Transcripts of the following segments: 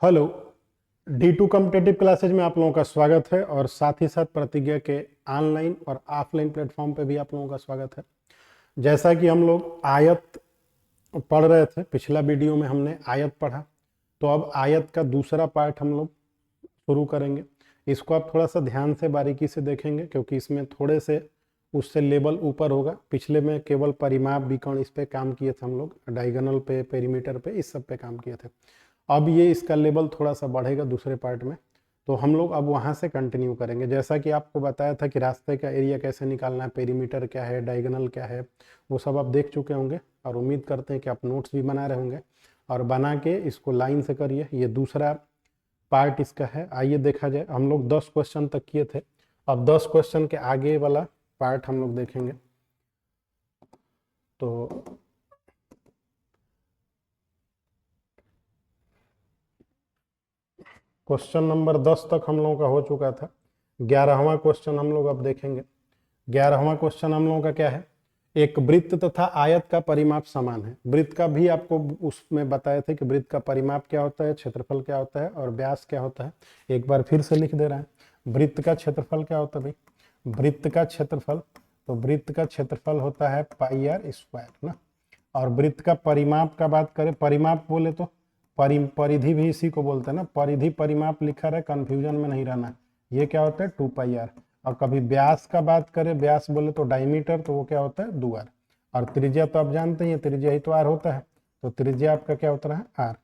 Hello. D2 competitive classes में आप लोगों का स्वागत है और साथ ही साथ प्रतिज्ञा के ऑनलाइन और ऑफलाइन प्लेटफॉर्म पे भी आप लोगों का स्वागत है। जैसा कि हम लोग आयत पढ़ रहे थे, पिछला वीडियो में हमने आयत पढ़ा, तो अब आयत का दूसरा पार्ट हम लोग शुरू करेंगे। इसको आप थोड़ा सा ध्यान से बारीकी से देखेंगे क्योंकि इसमें थोड़े से उससे लेवल ऊपर होगा। पिछले में केवल परिमाप विकर्ण इस पे काम किए थे हम लोग, डायगोनल पे, पेरीमीटर पे, इस सब पे काम किए थे। अब ये इसका लेवल थोड़ा सा बढ़ेगा दूसरे पार्ट में, तो हम लोग अब वहाँ से कंटिन्यू करेंगे। जैसा कि आपको बताया था कि रास्ते का एरिया कैसे निकालना है, पेरीमीटर क्या है, डायगोनल क्या है, वो सब आप देख चुके होंगे और उम्मीद करते हैं कि आप नोट्स भी बना रहे होंगे और बना के इसको लाइन से करिए। ये दूसरा पार्ट इसका है। आइए देखा जाए, हम लोग 10 क्वेश्चन तक किए थे, अब 10 क्वेश्चन के आगे वाला पार्ट हम लोग देखेंगे। तो क्वेश्चन नंबर 10 तक हम लोगों का हो चुका था। 11वां क्वेश्चन हम लोग अब देखेंगे। 11वां क्वेश्चन हम लोगों का क्या है, एक वृत्त तथा आयत का परिमाप समान है। वृत्त का भी आपको उसमें बताए थे कि वृत्त का परिमाप क्या होता है, क्षेत्रफल क्या होता है और व्यास क्या होता है। एक बार फिर से लिख दे रहे हैं, वृत्त का क्षेत्रफल क्या होता है भाई, वृत्त का क्षेत्रफल, तो वृत्त का क्षेत्रफल होता है पाई आर स्क्वायर ना। और वृत्त का परिमाप का बात करें, परिमाप बोले तो परिधि भी इसी को बोलते हैं ना, परिधि परिमाप लिखा रहे, कंफ्यूजन में नहीं रहना। ये क्या होता है 2 पाई आर। और कभी व्यास का बात करें, व्यास बोले तो डायमीटर, तो वो क्या होता है 2 आर। और त्रिज्या तो आप जानते हैं, त्रिज्या ही तो आर होता है, तो त्रिज्या आपका क्या होता है आर,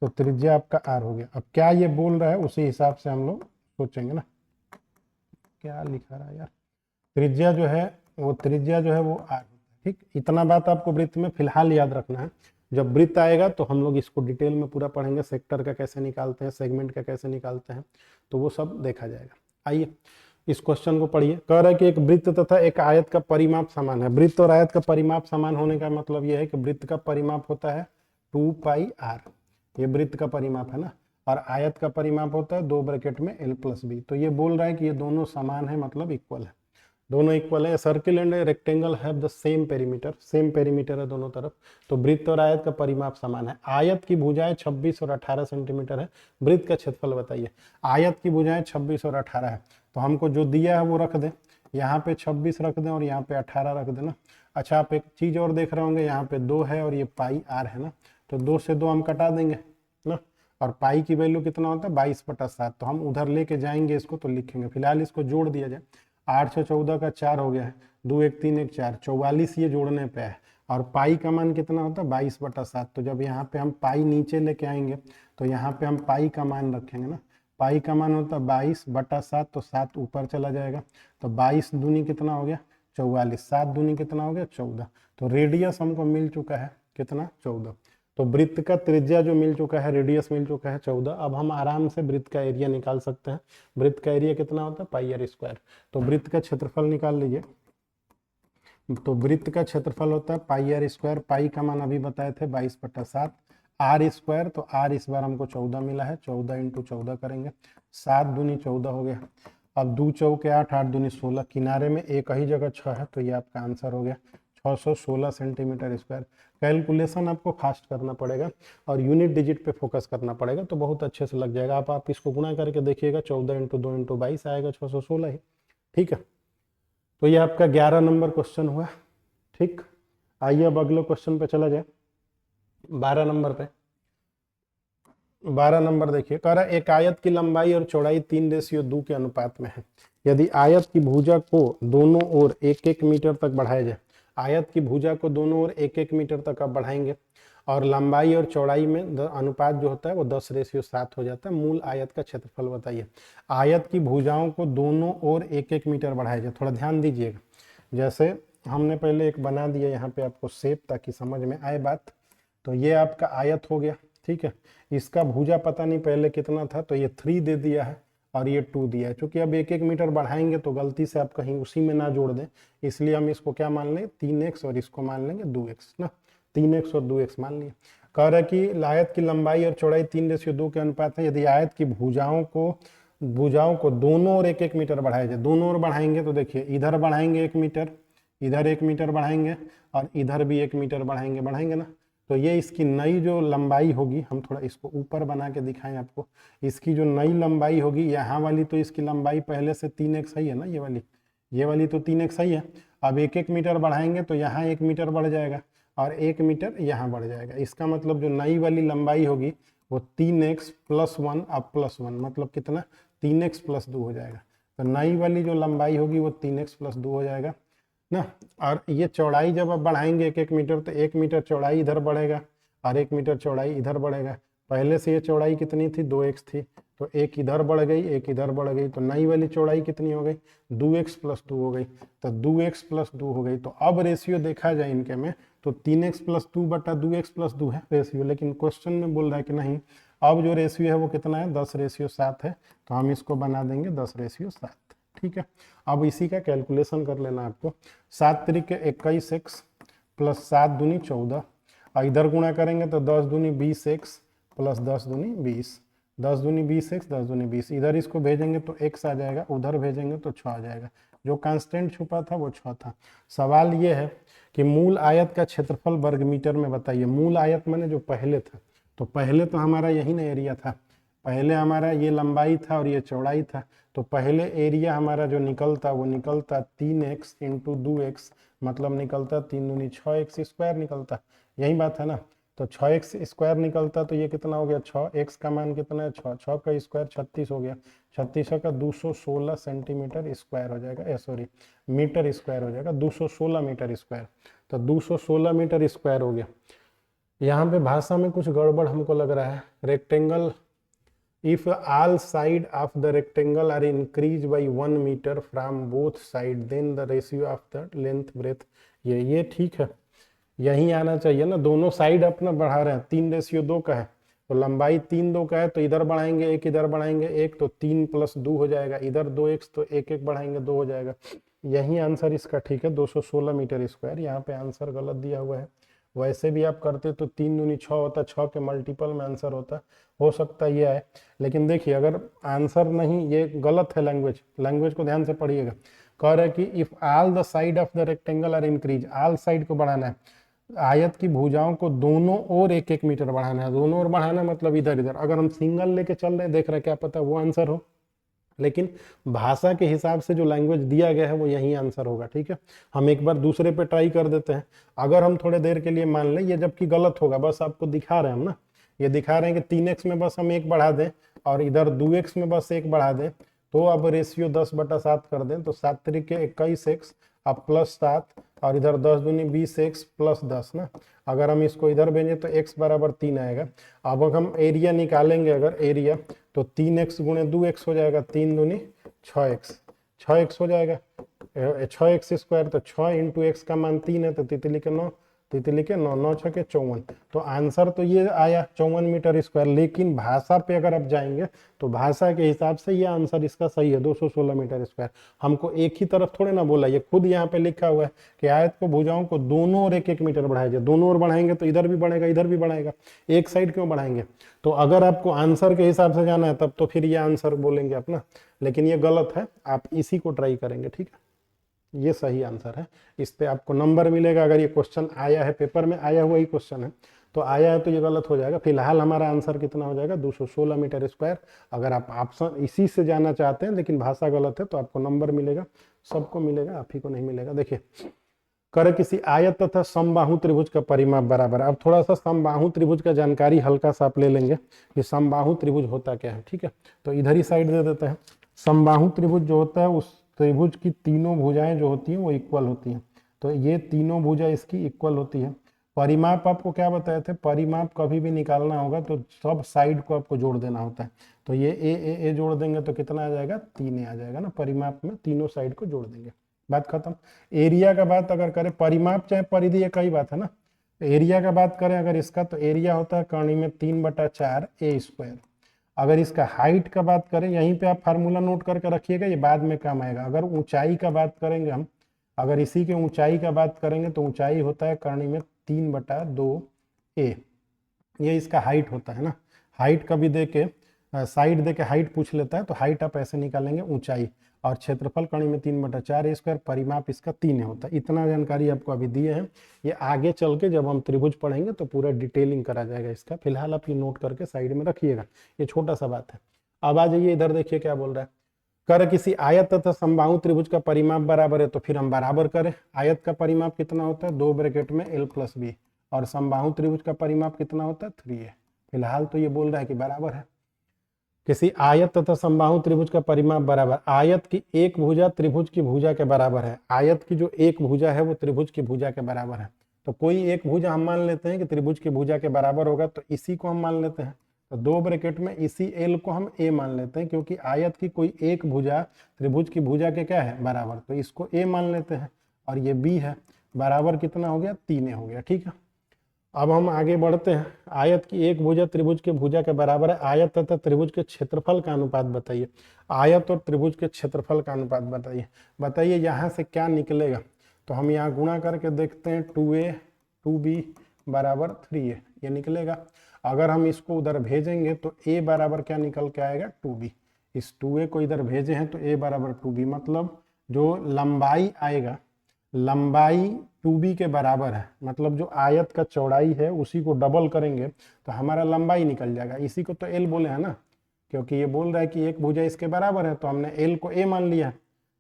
तो त्रिज्या आपका आर हो गया। अब क्या ये बोल रहा है उसी हिसाब से हम लोग सोचेंगे ना। क्या लिखा रहा है यार, त्रिज्या जो है वो, त्रिज्या जो है वो आर होता है। ठीक, इतना बात आपको वृत्त में फिलहाल याद रखना है। जब वृत्त आएगा तो हम लोग इसको डिटेल में पूरा पढ़ेंगे, सेक्टर का कैसे निकालते हैं, सेगमेंट का कैसे निकालते हैं, तो वो सब देखा जाएगा। आइए इस क्वेश्चन को पढ़िए। कह रहा है कि एक वृत्त तथा एक आयत का परिमाप समान है। वृत्त और आयत का परिमाप समान होने का मतलब यह है कि वृत्त का परिमाप होता है 2 पाई आर, ये वृत्त का परिमाप है ना, और आयत का परिमाप होता है 2 ब्रैकेट में l+b। तो ये बोल रहा है कि ये दोनों समान है, मतलब इक्वल है, दोनों इक्वल है। Circle and rectangle have the same perimeter, same perimeter है दोनों तरफ, तो वृत्त और आयत का परिमाप समान है। आयत की भुजाएं 26 और 18 सेंटीमीटर है। वृत्त का क्षेत्रफल बताइए। आयत की भुजाएं 26 और 18 है, तो हमको जो दिया है वो रख दें, यहाँ पे 26 रख दें और यहाँ पे 18 रख देना। अच्छा, आप एक चीज और देख रहे होंगे, यहाँ पे 2 है और ये पाई आर है ना, तो 2 से 2 हम कटा देंगे ना। और पाई की वैल्यू कितना होता है 22/7, तो हम उधर लेके जाएंगे इसको, तो लिखेंगे। फिलहाल इसको जोड़ दिया जाए, 8 से 14 का 4 हो गया है, 2 1 3 1 4, 44 ये जोड़ने पे है। और पाई का मान कितना होता है 22/7, तो जब यहाँ पे हम पाई नीचे लेके आएंगे तो यहाँ पे हम पाई का मान रखेंगे ना। पाई का मान होता है 22/7, तो 7 ऊपर चला जाएगा, तो 22 दूनी कितना हो गया 44, 7 दूनी कितना हो गया 14। तो रेडियस हमको मिल चुका है कितना 14। तो वृत्त का त्रिज्या जो मिल चुका है, रेडियस मिल चुका है 14। अब हम आराम से वृत्त का एरिया निकाल सकते हैं। वृत्त का एरिया कितना होता है पाई आर स्क्वायर। तो वृत्त का क्षेत्रफल निकाल लीजिए, तो वृत्त का क्षेत्रफल होता है पाई आर स्क्वायर। पाई का मान अभी बताए थे 22/7, आर स्क्वायर, तो आर इस बार हमको 14 मिला है, 14 × 14 करेंगे, 7 दूनी 14 हो गया। अब 2 चौके 8, 8 दूनी 16, किनारे में एक ही जगह 6 है, तो ये आपका आंसर हो गया 616 सेंटीमीटर स्क्वायर। कैलकुलेशन आपको फास्ट करना पड़ेगा और यूनिट डिजिट पे फोकस करना पड़ेगा, तो बहुत अच्छे से लग जाएगा। आप इसको गुणा करके देखिएगा, 14 × 2 × 22 आएगा 616 ही। ठीक है, तो ये आपका 11 नंबर क्वेश्चन हुआ। ठीक, आइए अब अगले क्वेश्चन पे चला जाए, 12 नंबर पे। 12 नंबर देखिए, कह रहा है एक आयत की लंबाई और चौड़ाई 3:2 के अनुपात में है। यदि आयत की भुजा को दोनों ओर 1-1 मीटर तक बढ़ाया जाए, आयत की भुजा को दोनों ओर 1-1 मीटर तक आप बढ़ाएंगे और लंबाई और चौड़ाई में अनुपात जो होता है वो 10:7 हो जाता है। मूल आयत का क्षेत्रफल बताइए। आयत की भुजाओं को दोनों ओर 1-1 मीटर बढ़ाया जाए, थोड़ा ध्यान दीजिएगा। जैसे हमने पहले एक बना दिया यहाँ पे आपको शेप, ताकि समझ में आए बात। तो ये आपका आयत हो गया, ठीक है। इसका भुजा पता नहीं पहले कितना था, तो ये 3 दे दिया है और ये 2 दिया है। चूंकि अब 1-1 मीटर बढ़ाएंगे तो गलती से आप कहीं उसी में ना जोड़ दें, इसलिए हम इसको क्या मान लें 3x और इसको मान लेंगे 2x ना। 3x और 2x मान लिया। कह रहा है कि आयत की लंबाई और चौड़ाई 3:2 के अनुपात है। यदि आयत की भुजाओं को दोनों ओर 1-1 मीटर बढ़ाया जाए, दोनों ओर बढ़ाएंगे तो देखिए इधर बढ़ाएंगे 1 मीटर, इधर 1 मीटर बढ़ाएंगे और इधर भी 1 मीटर बढ़ाएंगे ना। तो ये इसकी नई जो लंबाई होगी, हम थोड़ा इसको ऊपर बना के दिखाएं आपको, इसकी जो नई लंबाई होगी यहाँ वाली, तो इसकी लंबाई पहले से 3x ही है ना, ये वाली तो 3x ही है। अब 1-1 मीटर बढ़ाएंगे तो यहाँ 1 मीटर बढ़ जाएगा और 1 मीटर यहाँ बढ़ जाएगा। इसका मतलब जो नई वाली लंबाई होगी वो 3x + 1 अब +1, मतलब कितना, 3x + 2 हो जाएगा। तो नई वाली जो लंबाई होगी वो 3x + 2 हो जाएगा ना। और ये चौड़ाई जब आप बढ़ाएंगे 1-1 मीटर, तो 1 मीटर चौड़ाई इधर बढ़ेगा और 1 मीटर चौड़ाई इधर बढ़ेगा। पहले से ये चौड़ाई कितनी थी, 2x थी, तो एक इधर बढ़ गई, एक इधर बढ़ गई, तो नई वाली चौड़ाई कितनी हो गई, 2x + 2 हो गई। तो 2x + 2 हो गई। तो अब रेशियो देखा जाए इनके में, तो 3x + 2 बटा 2x + 2 है रेशियो, लेकिन क्वेश्चन में बोल रहा है कि नहीं, अब जो रेशियो है वो कितना है, 10:7 है। तो हम इसको बना देंगे 10:7। ठीक है, अब इसी का कैलकुलेशन कर लेना आपको। 7 × 21x + 7 दूनी 14, और इधर गुणा करेंगे तो 10 दूनी 20x + 10 दूनी 20, 10 दूनी 20x, 10 दूनी 20, इधर इसको भेजेंगे तो x आ जाएगा, उधर भेजेंगे तो 6 आ जाएगा। जो कांस्टेंट छुपा था वो 6 था। सवाल ये है कि मूल आयत का क्षेत्रफल वर्ग मीटर में बताइए। मूल आयत माने जो पहले था, तो पहले तो हमारा यही ना एरिया था, पहले हमारा ये लंबाई था और ये चौड़ाई था। तो पहले एरिया हमारा जो निकलता वो निकलता 3x × 2x, मतलब निकलता 3 दूनी 6x² निकलता। यही बात है ना। तो 6x² निकलता, तो ये कितना हो गया, 6x का मान कितना है, 6, 6 का स्क्वायर 36 हो गया, 36 का 216 सेंटीमीटर स्क्वायर हो जाएगा, सॉरी मीटर स्क्वायर हो जाएगा, 216 मीटर स्क्वायर। तो 216 मीटर स्क्वायर हो गया। यहाँ पे भाषा में कुछ गड़बड़ हमको लग रहा है। Rectangle, if all side of the rectangle are increased by 1 meter from both side, then the ratio of the length breadth, ये ठीक है, यही आना चाहिए ना। दोनों साइड अपना बढ़ा रहे हैं, 3:2 का है, तो लंबाई 3-2 का है, तो इधर बढ़ाएंगे 1, इधर बढ़ाएंगे 1, तो 3 + 2 हो जाएगा, इधर 2x, तो 1-1 बढ़ाएंगे 2 हो जाएगा। यही आंसर इसका ठीक है, 216 मीटर स्क्वायर। यहाँ पे आंसर गलत दिया हुआ है। वैसे भी आप करते तो 3 दूनी 6 होता, 6 के मल्टीपल में आंसर होता, हो सकता ये है। लेकिन देखिए अगर आंसर नहीं, ये गलत है, लैंग्वेज को ध्यान से पढ़िएगा। कह रहा है कि if all the side of the rectangle are increase, all side को बढ़ाना है, आयत की भुजाओं को दोनों ओर 1-1 मीटर बढ़ाना है। दोनों ओर बढ़ाना मतलब इधर इधर। अगर हम सिंगल लेके चल रहे हैं, देख रहे हैं, क्या पता वो आंसर हो, लेकिन भाषा के हिसाब से जो लैंग्वेज दिया गया है वो यही आंसर होगा। ठीक है, हम एक बार दूसरे पे ट्राई कर देते हैं। अगर हम थोड़े देर के लिए मान लें ये जबकि गलत होगा, बस आपको दिखा रहे हैं हम ना, ये दिखा रहे हैं कि 3x में बस हम 1 बढ़ा दें और इधर 2x में बस 1 बढ़ा दें, तो अब रेशियो 10/7 कर दें, तो 7 × 21x अब +7, और इधर 10 दूनी 20x + 10 ना। अगर हम इसको इधर भेजें तो x = 3 आएगा। अब हम एरिया निकालेंगे, अगर एरिया, तो 3x × 2x हो जाएगा, 3 दूनी 6x, 6x हो जाएगा, 6x², तो 6 × x का मान 3 है, तो तितली के 9, 9 × 6 = 54। तो आंसर तो ये आया 54 मीटर स्क्वायर। लेकिन भाषा पे अगर आप जाएंगे तो भाषा के हिसाब से ये आंसर इसका सही है, 216 मीटर स्क्वायर। हमको एक ही तरफ थोड़े ना बोला, ये खुद यहाँ पे लिखा हुआ है कि आयत को भुजाओं को दोनों ओर 1-1 मीटर बढ़ाया जाए। दोनों ओर बढ़ाएंगे तो इधर भी बढ़ेगा, इधर भी बढ़ाएगा, एक साइड क्यों बढ़ाएंगे। तो अगर आपको आंसर के हिसाब से जाना है तब तो फिर ये आंसर बोलेंगे अपना, लेकिन ये गलत है, आप इसी को ट्राई करेंगे। ठीक है, ये सही आंसर है, इस पे आपको नंबर मिलेगा। अगर ये क्वेश्चन आया है, पेपर में आया हुआ ही क्वेश्चन है, तो आया है तो ये गलत हो जाएगा। फिलहाल हमारा आंसर कितना हो जाएगा, 216 मीटर स्क्वायर। अगर आप ऑप्शन इसी से जाना चाहते हैं लेकिन भाषा गलत है तो आपको नंबर मिलेगा, सबको मिलेगा, आप ही को नहीं मिलेगा। देखिए, कर किसी आयत तथा समबाहु त्रिभुज का परिमाप बराबर। अब थोड़ा सा समबाहु त्रिभुज का जानकारी हल्का सा आप ले लेंगे कि समबाहु त्रिभुज होता क्या है। ठीक है, तो इधर ही साइड दे देते हैं। समबाहु त्रिभुज जो होता है, उस त्रिभुज की तीनों भुजाएं जो होती हैं वो इक्वल होती हैं। तो ये तीनों भुजा इसकी इक्वल होती है। परिमाप आपको क्या बताए थे, परिमाप कभी भी निकालना होगा तो सब साइड को आपको जोड़ देना होता है। तो ये ए जोड़ देंगे तो कितना आ जाएगा, 3a आ जाएगा ना। परिमाप में तीनों साइड को जोड़ देंगे, बात खत्म। एरिया का बात अगर करें, परिमाप चाहे परिधि एक ही बात है ना। एरिया का बात करें अगर इसका, तो एरिया होता है कर्णी में 3/4 a²। अगर इसका हाइट का बात करें, यहीं पे आप फार्मूला नोट करके रखिएगा, ये बाद में काम आएगा। अगर ऊंचाई का बात करेंगे हम, अगर इसी के ऊंचाई का बात करेंगे तो ऊंचाई होता है कर्णी में 3/2a, ये इसका हाइट होता है ना। हाइट कभी दे के साइड दे के हाइट पूछ लेता है तो हाइट आप ऐसे निकालेंगे ऊंचाई, और क्षेत्रफल कणी में 3/4 a², परिमाप इसका 3 होता है। इतना जानकारी आपको अभी दिए हैं, ये आगे चल के जब हम त्रिभुज पढ़ेंगे तो पूरा डिटेलिंग करा जाएगा इसका। फिलहाल आप ये नोट करके साइड में रखिएगा, ये छोटा सा बात है। अब आ जाइए इधर, देखिए क्या बोल रहा है। कर किसी आयत तथा समबाहु त्रिभुज का परिमाप बराबर है, तो फिर हम बराबर करें। आयत का परिमाप कितना होता है, 2 ब्रैकेट में l + b, और समबाहु त्रिभुज का परिमाप कितना होता है, 3a। फिलहाल तो ये बोल रहा है कि बराबर है। किसी आयत तथा समबाहु त्रिभुज का परिमाप बराबर, आयत की एक भुजा त्रिभुज की भुजा के बराबर है। आयत की जो एक भुजा है वो त्रिभुज की भुजा के बराबर है। तो कोई एक भुजा हम मान लेते हैं कि त्रिभुज की भुजा के बराबर होगा, तो इसी को हम मान लेते हैं। तो 2 ब्रैकेट में इसी l को हम a मान लेते हैं, क्योंकि आयत की कोई एक भुजा त्रिभुज की भुजा के क्या है, बराबर। तो इसको a मान लेते हैं, और ये b है। बराबर कितना हो गया, 3a हो गया। ठीक है, अब हम आगे बढ़ते हैं। आयत की एक भुजा त्रिभुज के भुजा के बराबर है। आयत तथा त्रिभुज के क्षेत्रफल का अनुपात बताइए। आयत और त्रिभुज के क्षेत्रफल का अनुपात बताइए। बताइए यहाँ से क्या निकलेगा। तो हम यहाँ गुणा करके देखते हैं, 2a 2b बराबर 3a, ये निकलेगा। अगर हम इसको उधर भेजेंगे तो a बराबर क्या निकल के आएगा, 2b। इस 2a को इधर भेजे हैं तो a बराबर 2b, मतलब जो लंबाई आएगा, लंबाई 2b के बराबर है। मतलब जो आयत का चौड़ाई है उसी को डबल करेंगे तो हमारा लंबाई निकल जाएगा। इसी को तो l बोले हैं ना, क्योंकि ये बोल रहा है कि एक भुजा इसके बराबर है, तो हमने l को a मान लिया।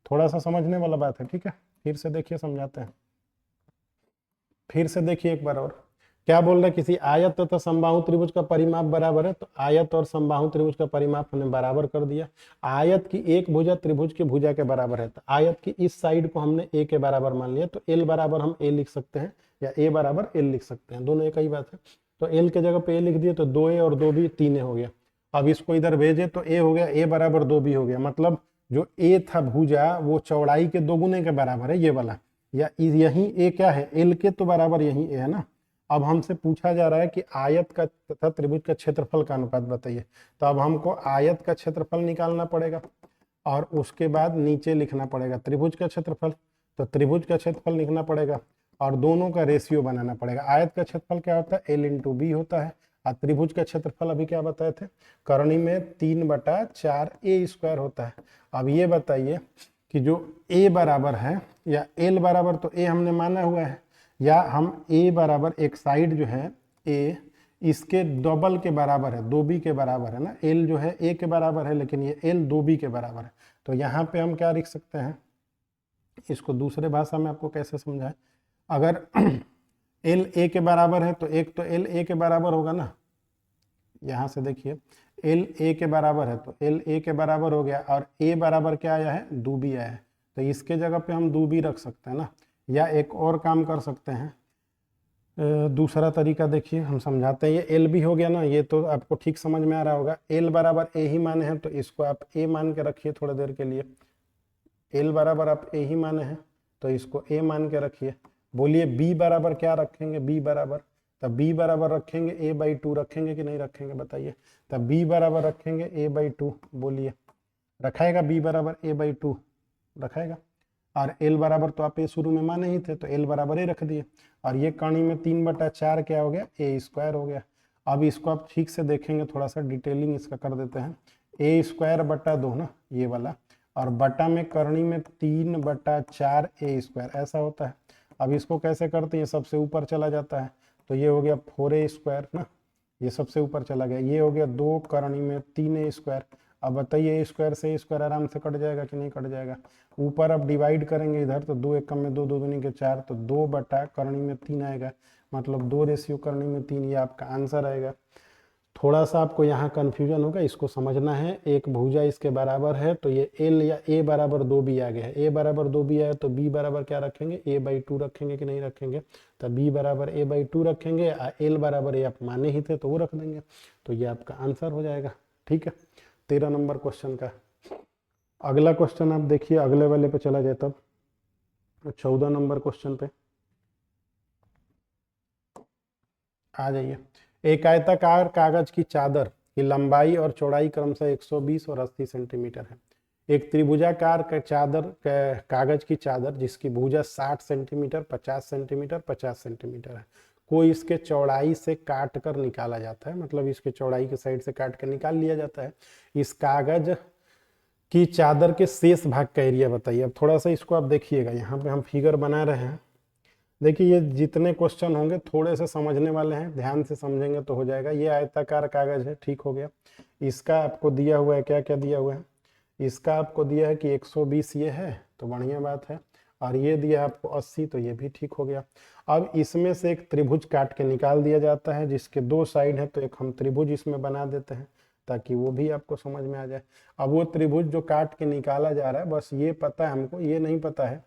थोड़ा सा समझने वाला बात है। ठीक है, फिर से देखिए, समझाते हैं। फिर से देखिए एक बार और, क्या बोल रहा है, किसी आयत तथा समबाहु त्रिभुज का परिमाप बराबर है। तो आयत और समबाहु त्रिभुज का परिमाप हमने बराबर कर दिया। आयत की एक भुजा त्रिभुज की भुजा के बराबर है, तो आयत की इस साइड को हमने a के बराबर मान लिया। तो l बराबर हम a लिख सकते हैं, या a बराबर l लिख सकते हैं, दोनों एक ही बात है। तो l के जगह पे a लिख दिए, तो 2a और 2b 3a हो गया। अब इसको इधर भेजे तो a हो गया, a बराबर 2b हो गया। मतलब जो a था भुजा वो चौड़ाई के 2 गुने के बराबर है, ये वाला। या यही a क्या है, l के तो बराबर यही a है ना। अब हमसे पूछा जा रहा है कि आयत का तथा त्रिभुज का क्षेत्रफल का अनुपात बताइए। तो अब हमको आयत का क्षेत्रफल निकालना पड़ेगा, और उसके बाद नीचे लिखना पड़ेगा त्रिभुज का क्षेत्रफल। तो त्रिभुज का क्षेत्रफल लिखना पड़ेगा, और दोनों का रेशियो बनाना पड़ेगा। आयत का क्षेत्रफल क्या होता है, l × b होता है, और त्रिभुज का क्षेत्रफल अभी क्या बताए थे, करनी में 3/4a² होता है। अब ये बताइए कि जो a बराबर है, या l बराबर, तो a हमने माना हुआ है, या हम a बराबर एक साइड जो है a इसके डबल के बराबर है, 2b के बराबर है ना। l जो है a के बराबर है, लेकिन ये l 2b के बराबर है। तो यहाँ पे हम क्या लिख सकते हैं, इसको दूसरे भाषा में आपको कैसे समझाएं। अगर l a के बराबर है तो एक तो l a के बराबर होगा ना। यहाँ से देखिए, l a के बराबर है तो l a के बराबर हो गया, और a बराबर क्या आया है, 2b आया है। तो इसके जगह पे हम 2b रख सकते हैं ना। या एक और काम कर सकते हैं, दूसरा तरीका देखिए, हम समझाते हैं। ये l भी हो गया ना, ये तो आपको ठीक समझ में आ रहा होगा। l बराबर a ही माने हैं, तो इसको आप a मान के रखिए थोड़ी देर के लिए। l बराबर आप a ही माने हैं, तो इसको a मान के रखिए। बोलिए b बराबर क्या रखेंगे, b बराबर, तब b बराबर रखेंगे a/2 रखेंगे कि नहीं रखेंगे, बताइए। तब b बराबर रखेंगे a/2, बोलिए रखाएगा b बराबर a/2, रखाएगा। और l बराबर तो आप ये शुरू में माने ही थे, तो l बराबर ही रख दिए। और ये कणी में 3/4 क्या हो गया, a² हो गया। अब इसको आप ठीक से देखेंगे, थोड़ा सा डिटेलिंग इसका कर देते हैं। a²/2 ना, ये वाला, और बटा में करनी में 3/4 a², ऐसा होता है। अब इसको कैसे करते हैं, सबसे ऊपर चला जाता है, तो ये हो गया 4a² ना, ये सबसे ऊपर चला गया। ये हो गया 2 करनी में 3a²। अब बताइए a² से a² आराम से कट जाएगा कि नहीं कट जाएगा। ऊपर अब डिवाइड करेंगे इधर, तो 2 एकम में 2, 2 दूनी के 4, तो 2 बटा करनी में 3 आएगा। मतलब 2 रेशियो करनी में 3, ये आपका आंसर आएगा। थोड़ा सा आपको यहाँ कन्फ्यूजन होगा, इसको समझना है। एक भुजा इसके बराबर है, तो ये l या a बराबर 2b आ गया है। a बराबर 2b आया तो b बराबर क्या रखेंगे, a/2 रखेंगे कि नहीं रखेंगे। तो b बराबर a/2 रखेंगे, l बराबर a आप माने ही थे तो वो रख देंगे, तो ये आपका आंसर हो जाएगा। ठीक है, 13 नंबर क्वेश्चन का। अगला क्वेश्चन आप देखिए, अगले वाले पे चला जाए तब, 14 नंबर क्वेश्चन पे आ जाइए। एक आयताकार कागज की चादर की लंबाई और चौड़ाई क्रमशः 120 और 80 सेंटीमीटर है। एक त्रिभुजाकार कागज की चादर जिसकी भुजा 60 सेंटीमीटर, 50 सेंटीमीटर, 50 सेंटीमीटर है, को इसके चौड़ाई से काट कर निकाला जाता है। मतलब इसके चौड़ाई के साइड से काट कर निकाल लिया जाता है। इस कागज कि चादर के शेष भाग का एरिया बताइए। अब थोड़ा सा इसको आप देखिएगा, यहाँ पे हम फिगर बना रहे हैं। देखिए ये जितने क्वेश्चन होंगे थोड़े से समझने वाले हैं, ध्यान से समझेंगे तो हो जाएगा। ये आयताकार कागज है, ठीक हो गया। इसका आपको दिया हुआ है, क्या क्या दिया हुआ है, इसका आपको दिया है कि 120 ये है, तो बढ़िया बात है। और ये दिया है आपको 80, तो ये भी ठीक हो गया। अब इसमें से एक त्रिभुज काट के निकाल दिया जाता है, जिसके 2 साइड है, तो एक हम त्रिभुज इसमें बना देते हैं ताकि वो भी आपको समझ में आ जाए। अब वो त्रिभुज जो काट के निकाला जा रहा है, बस ये पता है हमको, ये नहीं पता है,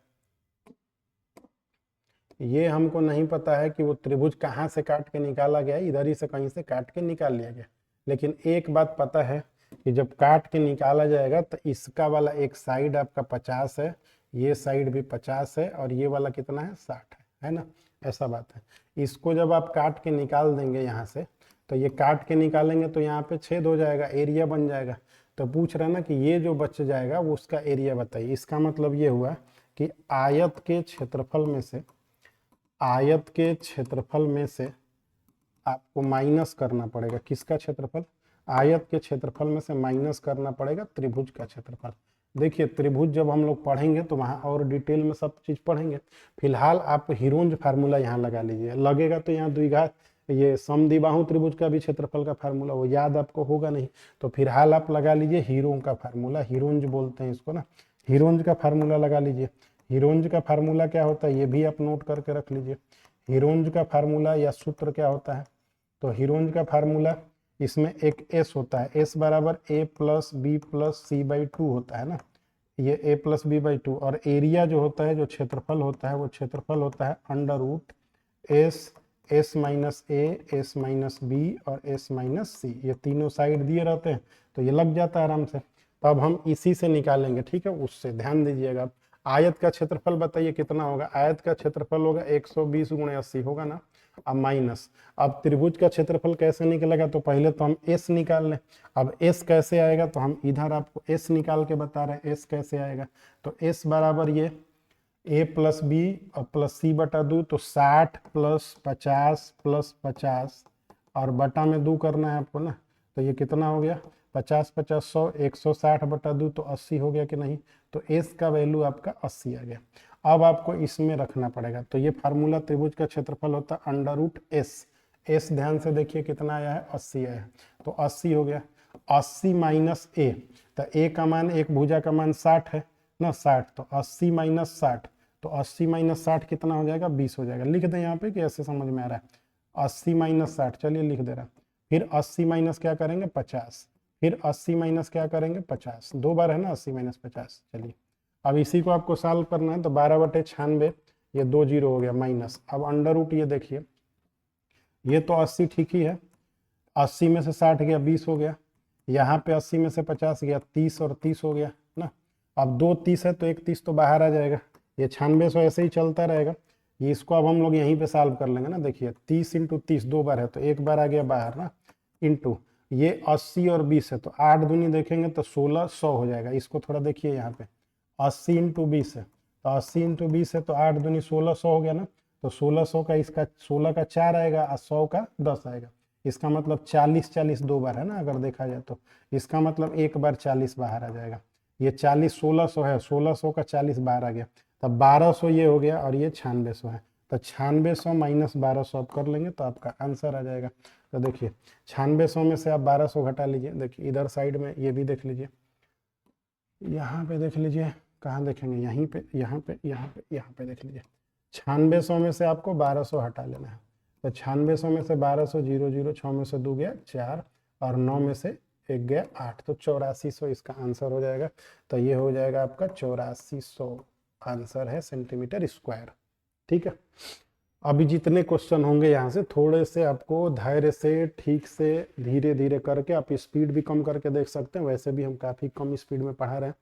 ये हमको नहीं पता है कि वो त्रिभुज कहाँ से काट के निकाला गया है, इधर ही से कहीं से काट के निकाल लिया गया। लेकिन एक बात पता है कि जब काट के निकाला जाएगा तो इसका वाला एक साइड आपका 50 है, ये साइड भी 50 है, और ये वाला कितना है, 60 है ना, ऐसा बात है। इसको जब आप काट के निकाल देंगे यहाँ से, तो ये काट के निकालेंगे तो यहाँ पे छेद हो जाएगा, एरिया बन जाएगा। तो पूछ रहा ना कि ये जो बच जाएगा वो उसका एरिया बताइए। इसका मतलब ये हुआ कि आयत के क्षेत्रफल में से, आयत के क्षेत्रफल में से आपको माइनस करना पड़ेगा, किसका क्षेत्रफल, आयत के क्षेत्रफल में से माइनस करना पड़ेगा त्रिभुज का क्षेत्रफल। देखिए त्रिभुज जब हम लोग पढ़ेंगे तो वहाँ और डिटेल में सब चीज़ पढ़ेंगे। फिलहाल आप हिरोंज फार्मूला यहाँ लगा लीजिए, लगेगा तो यहाँ द्विघात ये समद्विबाहु त्रिभुज का भी क्षेत्रफल का फार्मूला वो याद आपको होगा नहीं, तो फिलहाल आप लगा लीजिए हीरों का फार्मूला, हिरोंज बोलते हैं इसको ना, हिरोंज का फार्मूला लगा लीजिए। हिरोंज का फार्मूला क्या होता है ये भी आप नोट करके रख लीजिए। हिरोंज का फार्मूला या सूत्र क्या होता है, तो हिरोंज का फार्मूला, इसमें एक एस होता है, एस बराबर A plus B plus C by 2 होता है ना, ये ए प्लस बी बाई 2। और एरिया जो होता है, जो क्षेत्रफल होता है, वो क्षेत्रफल होता है under root S, S minus A, S minus B और एस माइनस सी, ये तीनों साइड दिए रहते हैं, तो ये लग जाता है आराम से। तो अब हम इसी से निकालेंगे, ठीक है, उससे ध्यान दीजिएगा। आयत का क्षेत्रफल बताइए कितना होगा, आयत का क्षेत्रफल होगा 120 गुणे 80 होगा ना, अब माइनस। अब त्रिभुज का क्षेत्रफल कैसे निकलेगा, तो पहले तो हम एस निकाल लें। अब एस कैसे आएगा, तो हम इधर आपको एस निकाल के बता रहे हैं एस कैसे आएगा। तो एस बराबर ये ए प्लस बी और प्लस सी बटा 2, तो 60 प्लस 50 प्लस 50 और बटा में 2 करना है आपको ना, तो ये कितना हो गया, 50 50 100, 160 बटा 2 तो 80 हो गया कि नहीं, तो एस का वैल्यू आपका 80 आ गया। अब आपको इसमें रखना पड़ेगा, तो ये फार्मूला त्रिभुज का क्षेत्रफल होता है अंडर रूट एस, एस ध्यान से देखिए कितना आया है, 80 आया है, तो 80 हो गया। 80 माइनस ए, तो ए का मान, एक भुजा का मान 60 है ना, 60, तो 80 माइनस 60, तो 80 माइनस 60 कितना हो जाएगा, 20 हो जाएगा। लिख दें यहाँ पे कि ऐसे समझ में आ रहा है, 80 माइनस 60, चलिए लिख दे रहा। फिर 80 माइनस क्या करेंगे, 50, फिर 80 माइनस क्या करेंगे, 50, 2 बार है ना 80 माइनस 50। चलिए अब इसी को आपको सॉल्व करना है, तो 12/96, ये 2 जीरो हो गया माइनस। अब अंडर रूट ये देखिए, ये तो 80 ठीक ही है, 80 में से 60 गया 20 हो गया, यहाँ पे 80 में से 50 गया 30 और 30 हो गया ना। अब 2 30 है तो एक 30 तो बाहर आ जाएगा, ये 9600 ऐसे ही चलता रहेगा। ये इसको अब हम लोग यहीं पे सॉल्व कर लेंगे ना, देखिए 30 इंटू 30 2 बार है तो एक बार आ गया बाहर ना, इंटू ये 80 और 20 है तो 8 दूनी देखेंगे तो 1600 हो जाएगा। इसको थोड़ा देखिए यहाँ पे, 80 इंटू 20 है, तो 80 इंटू 20 है तो 8 दूनी 1600 हो गया ना, तो 1600 का इसका 16 का 4 आएगा और 100 का 10 आएगा। इसका मतलब 40 40 2 बार है ना, अगर देखा जाए तो इसका मतलब एक बार 40 बाहर आ जाएगा। ये 40 1600 है, 1600 का 40 बाहर आ गया, तब 1200 ये हो गया और ये 9600 है, तो 9600 माइनस 1200 आप कर लेंगे तो आपका आंसर आ जाएगा। तो देखिए 9600 में से आप 1200 घटा लीजिए, देखिए इधर साइड में ये भी देख लीजिए, यहाँ पे देख लीजिए, कहाँ देखेंगे, यहीं पे, यहाँ पे, यहाँ पे, यहाँ पे देख लीजिए। 9600 में से आपको 1200 हटा लेना है, तो 9600 में से 1200, 0 0 6 में से 2 गया 4 और 9 में से 1 गया 8, तो 8400 इसका आंसर हो जाएगा। तो ये हो जाएगा आपका 8400 आंसर है सेंटीमीटर स्क्वायर, ठीक है। अभी जितने क्वेश्चन होंगे यहाँ से थोड़े से आपको धैर्य से ठीक से धीरे धीरे करके, आप स्पीड भी कम करके देख सकते हैं, वैसे भी हम काफ़ी कम स्पीड में पढ़ा रहे हैं,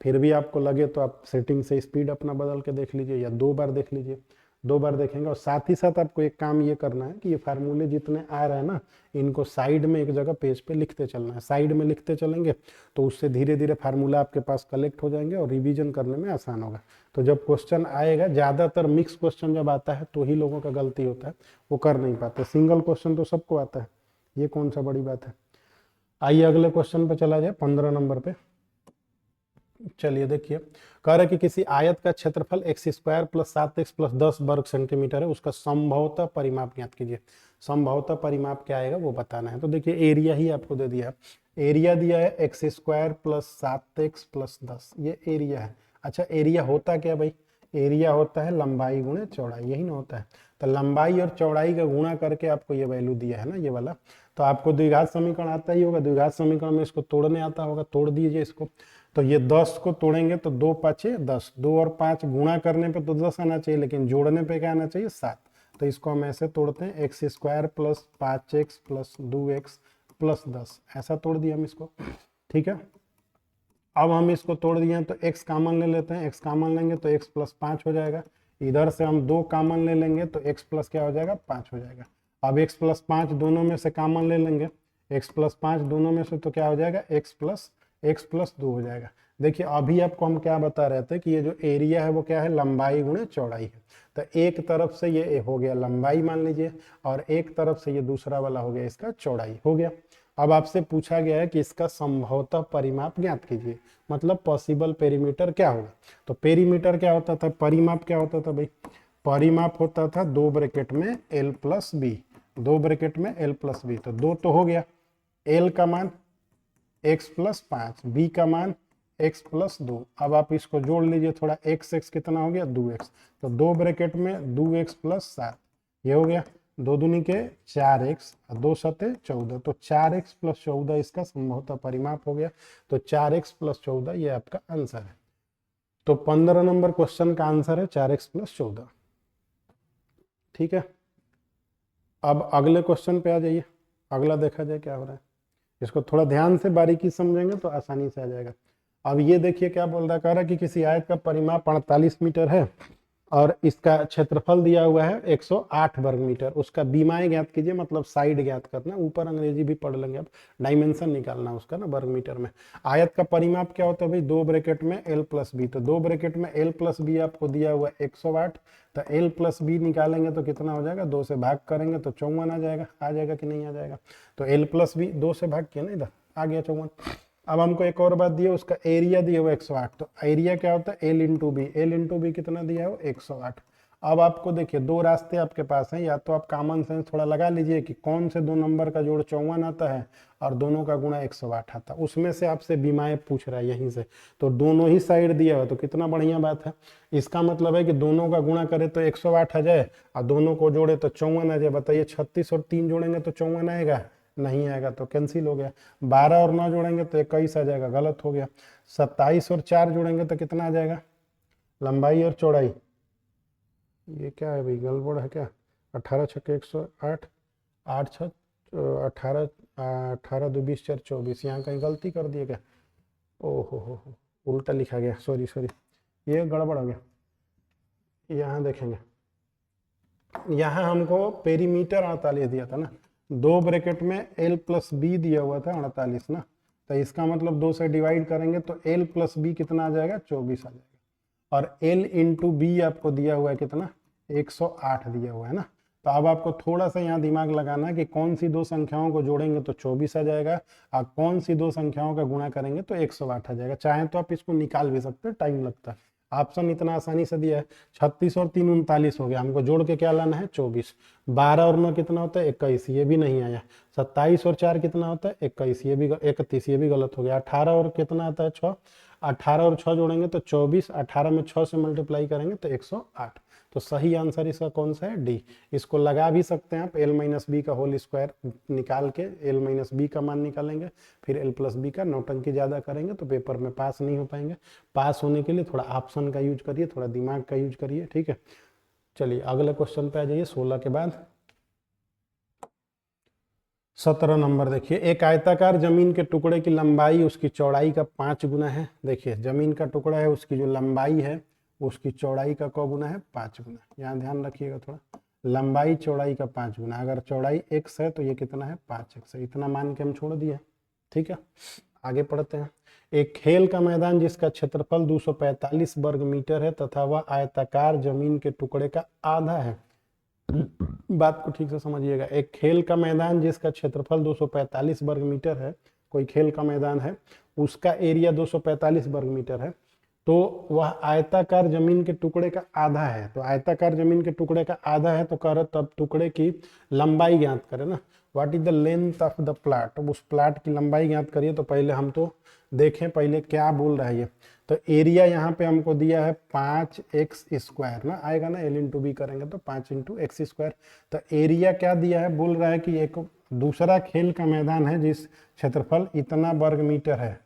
फिर भी आपको लगे तो आप सेटिंग से स्पीड अपना बदल के देख लीजिए या 2 बार देख लीजिए, 2 बार देखेंगे। और साथ ही साथ आपको एक काम ये करना है कि ये फार्मूले जितने आ रहे हैं ना, इनको साइड में एक जगह पेज पे लिखते चलना है। साइड में लिखते चलेंगे तो उससे धीरे धीरे फार्मूला आपके पास कलेक्ट हो जाएंगे और रिवीजन करने में आसान होगा। तो जब क्वेश्चन आएगा, ज़्यादातर मिक्स क्वेश्चन जब आता है तो ही लोगों का गलती होता है, वो कर नहीं पाते। सिंगल क्वेश्चन तो सबको आता है, ये कौन सा बड़ी बात है। आइए अगले क्वेश्चन पे चला जाए, 15 नंबर पे। चलिए देखिए, कह रहा है कि किसी आयत का क्षेत्रफल x square plus 7x plus 10 वर्ग सेंटीमीटर है, उसका संभवतः परिमाप ज्ञात कीजिए। संभवतः परिमाप क्या आएगा वो बताना है। तो देखिए एरिया ही आपको दे दिया है, एरिया दिया है x square plus 7x plus 10, ये एरिया है। अच्छा एरिया होता क्या भाई, एरिया होता है लंबाई गुणे चौड़ाई, यही ना होता है। तो लंबाई और चौड़ाई का गुणा करके आपको ये वैल्यू दिया है ना, ये वाला। तो आपको द्विघात समीकरण आता ही होगा, द्विघात समीकरण में इसको तोड़ने आता होगा, तोड़ दीजिए इसको। तो ये 10 को तोड़ेंगे तो 2 पाँचे 10, 2 और 5 गुणा करने पे तो 10 आना चाहिए, लेकिन जोड़ने पे क्या आना चाहिए 7। तो इसको हम ऐसे तोड़ते हैं, x square plus 5x plus 2x plus 10, ऐसा तोड़ दिया हम इसको, ठीक है। अब हम इसको तोड़ दिए तो x कॉमन ले लेते हैं, x कॉमन लेंगे तो x प्लस 5 हो जाएगा। इधर से हम 2 कॉमन ले लेंगे तो x प्लस क्या हो जाएगा 5 हो जाएगा। अब x प्लस 5 दोनों में से कॉमन ले लेंगे, x प्लस 5 दोनों में से तो क्या हो जाएगा x प्लस 2 हो जाएगा। देखिए अभी आपको हम क्या बता रहे थे कि ये जो एरिया है वो क्या है, लंबाई गुणे चौड़ाई है। तो एक तरफ से ये हो गया लंबाई मान लीजिए, और एक तरफ से ये दूसरा वाला हो गया इसका चौड़ाई हो गया। अब आपसे पूछा गया है कि इसका संभवतः परिमाप ज्ञात कीजिए, मतलब पॉसिबल पेरीमीटर क्या होगा। तो पेरीमीटर क्या होता था, परिमाप क्या होता था भाई, परिमाप होता था 2 ब्रैकेट में l प्लस बी, 2 ब्रैकेट में l प्लस बी। तो 2 तो हो गया, l का मान x प्लस 5, b का मान x प्लस 2। अब आप इसको जोड़ लीजिए थोड़ा, x कितना हो गया 2x, तो 2 ब्रैकेट में 2x प्लस 7, ये हो गया 2 दूनी के 4x, 2 सते 14, तो 4x प्लस 14 इसका संभवतः परिमाप हो गया। तो 4x प्लस 14 ये आपका आंसर है। तो 15 नंबर क्वेश्चन का आंसर है 4x प्लस 14, ठीक है। अब अगले क्वेश्चन पे आ जाइए, अगला देखा जाए क्या हो रहा है। इसको थोड़ा ध्यान से बारीकी समझेंगे तो आसानी से आ जाएगा। अब ये देखिए क्या बोल रहा है, कह रहा है कि किसी आयत का परिमाप 48 मीटर है और इसका क्षेत्रफल दिया हुआ है 108 वर्ग मीटर, उसका बीमाएं ज्ञात कीजिए, मतलब साइड ज्ञात करना। ऊपर अंग्रेजी भी पढ़ लेंगे, अब डायमेंशन निकालना उसका ना वर्ग मीटर में। आयत का परिमाप क्या होता है भाई, 2 ब्रैकेट में l प्लस बी, तो 2 ब्रैकेट में l प्लस बी आपको दिया हुआ है 108, तो l प्लस बी निकालेंगे तो कितना हो जाएगा, 2 से भाग करेंगे तो 54 आ जाएगा कि नहीं आ जाएगा। तो l प्लस बी 2 से भाग किया ना, इधर आ गया 54। अब हमको एक और बात दी है, उसका एरिया दिया हुआ 108, तो एरिया क्या होता है l into B, l into B कितना दिया है वो 108। अब आपको देखिए 2 रास्ते आपके पास हैं, या तो आप कॉमन सेंस थोड़ा लगा लीजिए कि कौन से 2 नंबर का जोड़ 54 आता है और दोनों का गुणा 108 आता है, उसमें से आपसे बीमाएं पूछ रहा है यहीं से। तो दोनों ही साइड दिया हुआ, तो कितना बढ़िया बात है। इसका मतलब है कि दोनों का गुणा करे तो 108 आ जाए और दोनों को जोड़े तो 54 आ जाए। बताइए 36 और 3 जोड़ेंगे तो 54 आएगा, नहीं आएगा, तो कैंसिल हो गया। 12 और 9 जोड़ेंगे तो 21 आ जाएगा, गलत हो गया। 27 और 4 जोड़ेंगे तो कितना आ जाएगा, लंबाई और चौड़ाई, ये क्या है भाई, गड़बड़ है क्या। 18 छक्के 108, 8 छः 18, 18 दो 20 4 24, यहाँ कहीं गलती कर दिए क्या। ओहो हो, उल्टा लिखा गया, सॉरी सॉरी, ये गड़बड़ हो गया। यहाँ देखेंगे, यहाँ हमको पेरीमीटर 48 दिया था ना, 2 ब्रैकेट में l प्लस बी दिया हुआ था 48 ना, तो इसका मतलब 2 से डिवाइड करेंगे तो l प्लस बी कितना आ जाएगा 24 आ जाएगा। और l इंटू बी आपको दिया हुआ है कितना 108 दिया हुआ है ना। तो अब आपको थोड़ा सा यहाँ दिमाग लगाना है कि कौन सी 2 संख्याओं को जोड़ेंगे तो 24 आ जाएगा और कौन सी 2 संख्याओं का गुणा करेंगे तो 108 आ जाएगा। चाहे तो आप इसको निकाल भी सकते हैं, टाइम लगता है। ऑप्शन इतना आसानी से दिया है, 36 और 3 39 हो गया, हमको जोड़ के क्या लाना है 24। 12 और 9 कितना होता है 21, ये भी नहीं आया। 27 और 4 कितना होता है 21, ये भी 31, ये भी गलत हो गया। 18 और कितना आता है 6, 18 और 6 जोड़ेंगे तो 24, 18 में 6 से मल्टीप्लाई करेंगे तो 108। तो सही आंसर इसका कौन सा है, डी। इसको लगा भी सकते हैं आप, l माइनस बी का होल स्क्वायर निकाल के l माइनस बी का मान निकालेंगे, फिर l प्लस बी का। नौटंकी ज़्यादा करेंगे तो पेपर में पास नहीं हो पाएंगे। पास होने के लिए थोड़ा ऑप्शन का यूज करिए, थोड़ा दिमाग का यूज करिए, ठीक है। चलिए अगले क्वेश्चन पे आ जाइए, 16 के बाद 17 नंबर देखिए, एक आयताकार जमीन के टुकड़े की लंबाई उसकी चौड़ाई का 5 गुना है। देखिए जमीन का टुकड़ा है, उसकी जो लंबाई है उसकी चौड़ाई का क गुना है 5 गुना। यहाँ ध्यान रखिएगा थोड़ा, लंबाई चौड़ाई का 5 गुना। अगर चौड़ाई x है तो ये कितना है 5x है, इतना मान के हम छोड़ दिए, ठीक है। आगे पढ़ते हैं। एक खेल का मैदान जिसका क्षेत्रफल 245 वर्ग मीटर है तथा वह आयताकार जमीन के टुकड़े का आधा है। बात को ठीक से समझिएगा, एक खेल का मैदान जिसका क्षेत्रफल 245 वर्ग मीटर है, कोई खेल का मैदान है, उसका एरिया 245 वर्ग मीटर है, तो वह आयताकार जमीन के टुकड़े का आधा है। तो आयताकार जमीन के टुकड़े का आधा है तो कर तब टुकड़े की लंबाई ज्ञात करें ना, what is the length of the plot. उस प्लाट की लंबाई ज्ञात करिए। तो पहले हम तो देखें पहले क्या बोल रहा है ये। तो एरिया यहाँ पे हमको दिया है 5x² ना, आएगा ना, L इंटू बी करेंगे तो 5 इंटू एक्स स्क्वायर। तो एरिया क्या दिया है, बोल रहा है कि एक दूसरा खेल का मैदान है जिस क्षेत्रफल इतना वर्ग मीटर है,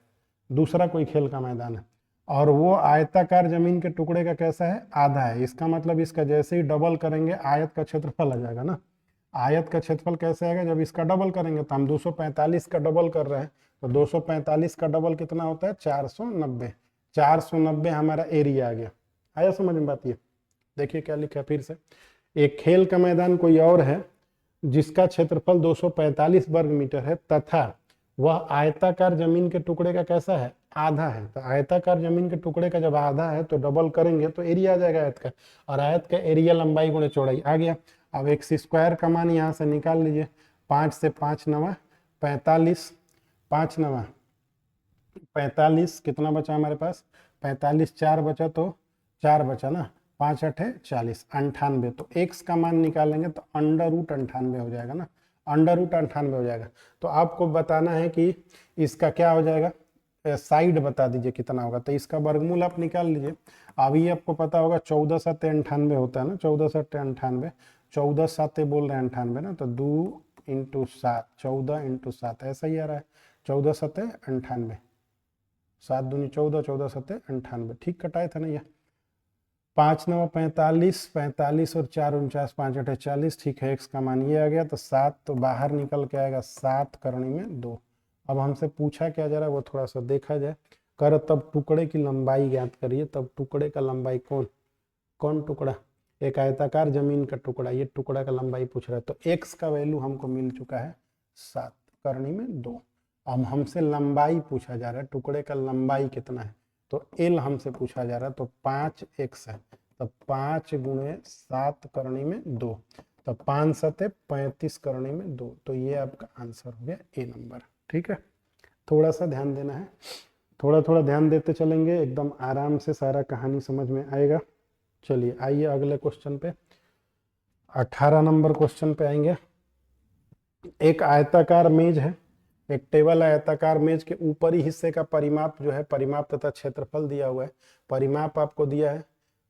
दूसरा कोई खेल का मैदान है, और वो आयताकार जमीन के टुकड़े का कैसा है, आधा है। इसका मतलब इसका जैसे ही डबल करेंगे आयत का क्षेत्रफल आ जाएगा ना। आयत का क्षेत्रफल कैसे आएगा, जब इसका डबल करेंगे। तो हम 245 का डबल कर रहे हैं, तो 245 का डबल कितना होता है, 490। 490 हमारा एरिया आ गया। आया समझ में बात ये। देखिए क्या लिखा है फिर से, एक खेल का मैदान कोई और है जिसका क्षेत्रफल 245 वर्ग मीटर है तथा वह आयताकार जमीन के टुकड़े का कैसा है, आधा है। तो आयताकार जमीन के टुकड़े का जब आधा है तो डबल करेंगे तो एरिया आ जाएगा आयत का, और आयत का एरिया लंबाई गुणे चौड़ाई आ गया। अब एक्स स्क्वायर का मान यहाँ से निकाल लीजिए। 5 से 5 नवा 45, 5 नवा 45, कितना बचा हमारे पास, 45, 4 बचा तो 4 बचा ना, 5 8 40, 98। तो x का मान निकालेंगे तो √98 हो जाएगा ना, √98 हो जाएगा। तो आपको बताना है कि इसका क्या हो जाएगा, साइड बता दीजिए कितना होगा। तो इसका वर्गमूल आप निकाल लीजिए। अभी आपको पता होगा 14 7 98 होता है ना, 14 7 98, 14 7 बोल रहे हैं 98 ना, तो 2 इंटू 7, 14 इंटू 7 ऐसा ही आ रहा है, 14 7 98, 7 दूनी 14, 14 7 98, ठीक कटाए था ना ये। 5 9 45, 45 और 4 49, 5 8 40, ठीक है। x का मान ये आ गया, तो 7 तो बाहर निकल के आएगा 7 करनी में 2। अब हमसे पूछा क्या जा रहा है वो थोड़ा सा देखा जाए। कर तब टुकड़े की लंबाई ज्ञात करिए। तब टुकड़े का लंबाई कौन कौन टुकड़ा, एक आयताकार जमीन का टुकड़ा, ये टुकड़ा का लंबाई पूछ रहा है। तो x का वैल्यू हमको मिल चुका है 7 करनी में 2। अब हमसे लंबाई पूछा जा रहा है, टुकड़े का लंबाई कितना है, तो L हमसे पूछा जा रहा है, तो 5x है, तो 5 गुणे 7 करनी में 2, तो 5 7 35 करनी में 2। तो ये आपका आंसर हो गया ए नंबर। ठीक है, थोड़ा सा ध्यान देना है, थोड़ा थोड़ा ध्यान देते चलेंगे, एकदम आराम से सारा कहानी समझ में आएगा। चलिए आइए अगले क्वेश्चन पे, 18 नंबर क्वेश्चन पे आएंगे। एक आयताकार मेज है, एक टेबल आयताकार मेज के ऊपरी हिस्से का परिमाप जो है, परिमाप तथा क्षेत्रफल दिया हुआ है। परिमाप आपको दिया है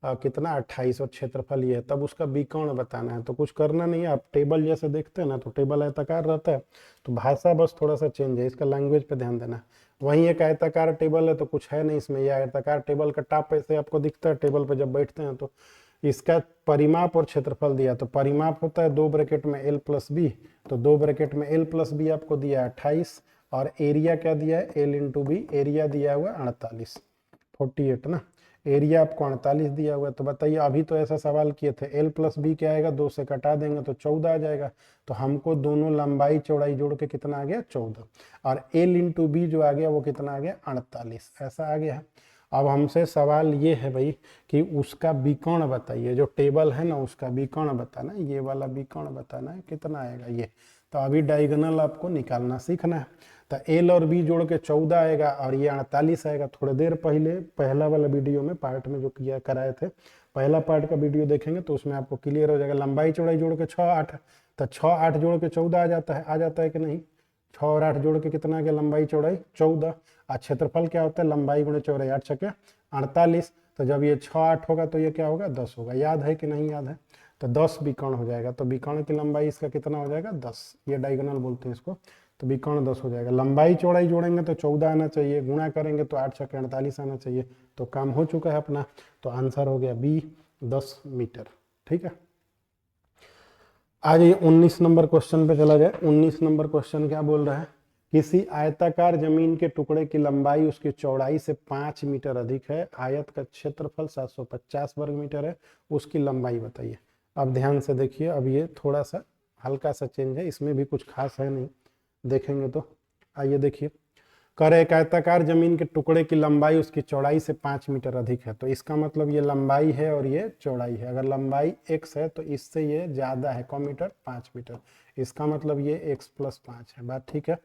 कितना 28 और क्षेत्रफल ये है। तब उसका विकर्ण बताना है। तो कुछ करना नहीं है, आप टेबल जैसे देखते हैं ना, तो टेबल आयताकार रहता है, तो भाषा बस थोड़ा सा चेंज है, इसका लैंग्वेज पे ध्यान देना। वहीं एक आयताकार टेबल है तो कुछ है नहीं इसमें, यह आयताकार टेबल का टाप ऐसे आपको दिखता है टेबल पे जब बैठते हैं। तो इसका परिमाप और क्षेत्रफल दिया, तो परिमाप होता है 2 ब्रैकेट में L प्लस बी, तो 2 ब्रैकेट में L प्लस बी आपको दिया है 28, और एरिया क्या दिया है, L इंटू बी, एरिया दिया हुआ है 48, 48 ना, एरिया आपको 48 दिया हुआ है। तो बताइए, अभी तो ऐसा सवाल किए थे, L प्लस बी क्या आएगा, 2 से कटा देंगे तो 14 आ जाएगा। तो हमको दोनों लंबाई चौड़ाई जोड़ के कितना आ गया, 14, और L इंटू बी जो आ गया वो कितना आ गया, 48, ऐसा आ गया है। अब हमसे सवाल ये है भाई कि उसका विकर्ण बताइए, जो टेबल है ना उसका विकर्ण बताना, ये वाला विकर्ण बताना है, कितना आएगा ये। तो अभी डायगोनल आपको निकालना सीखना है। तो L और B जोड़ के 14 आएगा और ये 48 आएगा। थोड़ी देर पहले पहला वाला वीडियो में पार्ट में जो किया कराए थे, पहला पार्ट का वीडियो देखेंगे तो उसमें आपको क्लियर हो जाएगा। लंबाई चौड़ाई जोड़ के 6 8, तो 6 8 जोड़ के 14 आ जाता है कि नहीं। 6 और 8 जोड़ के कितना आ गया, लंबाई चौड़ाई 14, और क्षेत्रफल क्या होता है, लंबाई गुणे चौड़ाई, 8 छक्के 48। तो जब ये 6 8 होगा तो ये क्या होगा, 10 होगा। याद है कि नहीं याद है, तो 10 विकर्ण हो जाएगा। तो विकर्ण की लंबाई इसका कितना हो जाएगा, 10, ये डायगोनल बोलते हैं इसको। तो विकर्ण 10 हो जाएगा। लंबाई चौड़ाई जोड़ेंगे तो 14 आना चाहिए, गुणा करेंगे तो 8 छक्के 48 आना चाहिए। तो काम हो चुका है अपना। तो आंसर हो गया बी, 10 मीटर। ठीक है, आज ये 19 नंबर क्वेश्चन पे चला जाए। 19 नंबर क्वेश्चन क्या बोल रहा है, किसी आयताकार जमीन के टुकड़े की लंबाई उसकी चौड़ाई से 5 मीटर अधिक है, आयत का क्षेत्रफल 750 वर्ग मीटर है, उसकी लंबाई बताइए। अब ध्यान से देखिए, अब ये थोड़ा सा हल्का सा चेंज है, इसमें भी कुछ खास है नहीं, देखेंगे तो। आइए देखिए, कर एक आयताकार जमीन के टुकड़े की लंबाई उसकी चौड़ाई से 5 मीटर अधिक है। तो इसका मतलब ये लंबाई है और ये चौड़ाई है। अगर लंबाई x है तो इससे ये ज्यादा है, कौन मीटर, 5 मीटर। इसका मतलब ये x + 5 है, बात ठीक है।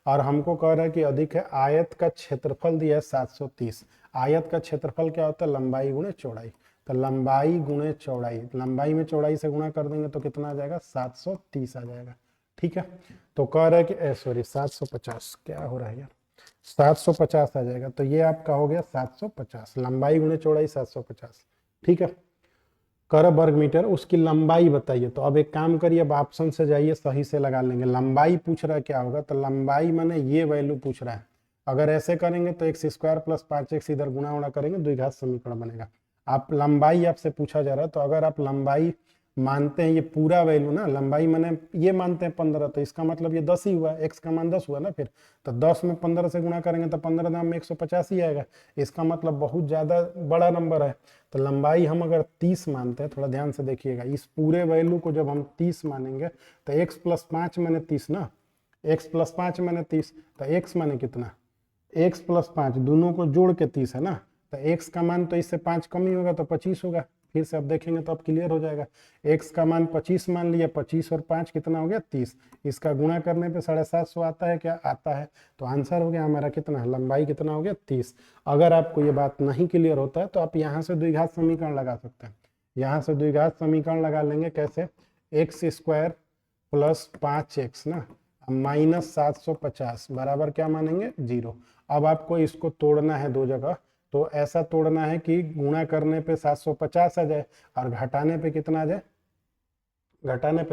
और हमको कह रहा है कि अधिक है। आयत का क्षेत्रफल दिया है 730। आयत का क्षेत्रफल क्या होता है? लंबाई गुणे चौड़ाई। तो लंबाई गुणे चौड़ाई, लंबाई में चौड़ाई से गुणा कर देंगे तो कितना आ जाएगा? 730 आ जाएगा। ठीक है, तो कह रहा है कि सॉरी 750, क्या हो रहा है यार, 750 आ जाएगा। तो ये आपका हो गया 750, लंबाई गुणे चौड़ाई 750। ठीक है, कर वर्ग मीटर, उसकी लंबाई बताइए। तो अब एक काम करिए, अब ऑप्शन से जाइए, सही से लगा लेंगे। लंबाई पूछ रहा है क्या होगा, तो लंबाई माने ये वैल्यू पूछ रहा है। अगर ऐसे करेंगे तो एक्स स्क्वायर प्लस 5x इधर गुणा उड़ा करेंगे, द्विघात समीकरण बनेगा। आप लंबाई आपसे पूछा जा रहा है, तो अगर आप लंबाई मानते हैं ये पूरा वैल्यू ना, लंबाई माने ये मानते हैं 15, तो इसका मतलब ये 10 ही हुआ, एक्स का मान 10 हुआ ना। फिर तो 10 में 15 से गुणा करेंगे तो 15 दाम में 150 ही आएगा। इसका मतलब बहुत ज़्यादा बड़ा नंबर है। तो लंबाई हम अगर 30 मानते हैं, थोड़ा ध्यान से देखिएगा, इस पूरे वैल्यू को जब हम 30 मानेंगे तो x प्लस 5 माने 30 ना, x प्लस 5 माने 30, तो x माने कितना? x प्लस 5 दोनों को जोड़ के 30 है ना, तो x का मान तो इससे 5 कम ही होगा तो 25 होगा। फिर से अब देखेंगे तो अब क्लियर हो जाएगा। x का मान 25 मान लिया, 25 और 5 कितना हो गया? 30। इसका गुणा करने पे 750 आता है, क्या आता है? तो आंसर हो गया हमारा कितना, लंबाई कितना हो गया? 30। अगर आपको ये बात नहीं क्लियर होता है तो आप यहाँ से द्विघात समीकरण लगा सकते हैं। यहाँ से द्विघात समीकरण लगा लेंगे, कैसे? एक्स स्क्वायर प्लस 5x ना माइनस 750 बराबर क्या मानेंगे? 0। अब आपको इसको तोड़ना है दो जगह, तो ऐसा तोड़ना है कि गुणा करने पे 750 आ जाए और घटाने पे कितना आ जाए? घटाने